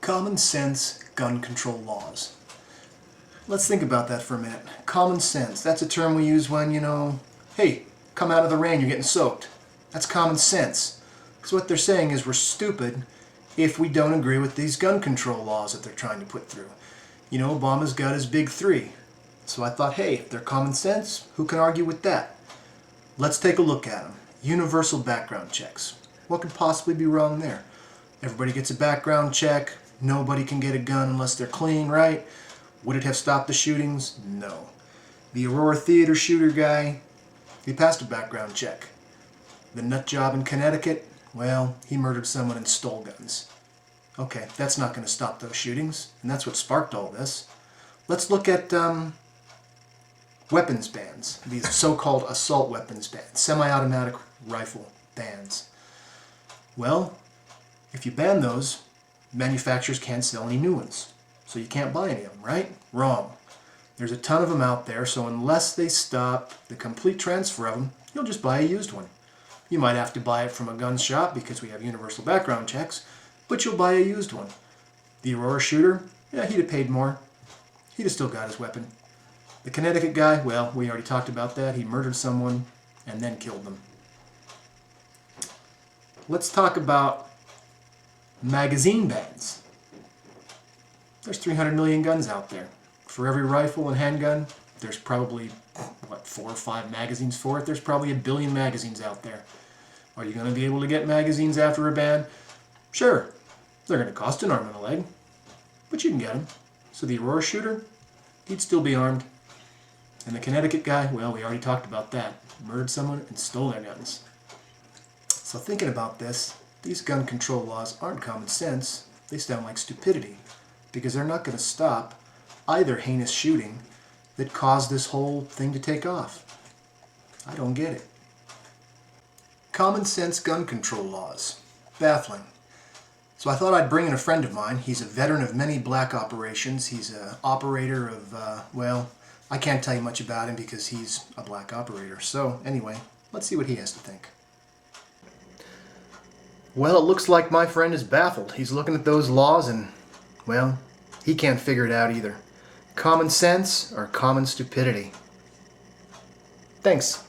Common sense gun control laws. Let's think about that for a minute. Common sense, that's a term we use when, hey, come out of the rain, you're getting soaked. That's common sense. So what they're saying is we're stupid if we don't agree with these gun control laws that they're trying to put through. Obama's got his big three. So I thought, hey, if they're common sense, who can argue with that? Let's take a look at them. Universal background checks. What could possibly be wrong there? Everybody gets a background check. Nobody can get a gun unless they're clean, right? Would it have stopped the shootings? No. The Aurora Theater shooter guy, he passed a background check. The nut job in Connecticut, well, he murdered someone and stole guns. Okay, that's not going to stop those shootings, and that's what sparked all this. Let's look at weapons bans, these so-called assault weapons bans, semi-automatic rifle bans. Well, if you ban those, manufacturers can't sell any new ones. So you can't buy any of them, right? Wrong. There's a ton of them out there, so unless they stop the complete transfer of them, you'll just buy a used one. You might have to buy it from a gun shop because we have universal background checks, but you'll buy a used one. The Aurora shooter, yeah, he'd have paid more. He'd have still got his weapon. The Connecticut guy, well, we already talked about that. He murdered someone and then killed them. Let's talk about magazine bans. There's 300 million guns out there. For every rifle and handgun, there's probably, 4 or 5 magazines for it? There's probably 1 billion magazines out there. Are you going to be able to get magazines after a ban? Sure. They're going to cost an arm and a leg, but you can get them. So the Aurora shooter, he'd still be armed. And the Connecticut guy, well, we already talked about that. Murdered someone and stole their guns. So thinking about this, these gun control laws aren't common sense. They sound like stupidity, because they're not going to stop either heinous shooting that caused this whole thing to take off. I don't get it. Common sense gun control laws. Baffling. So I thought I'd bring in a friend of mine. He's a veteran of many black operations. He's an operator of, well, I can't tell you much about him because he's a black operator. So anyway, let's see what he has to think. Well, it looks like my friend is baffled. He's looking at those laws and, well, he can't figure it out either. Common sense or common stupidity? Thanks.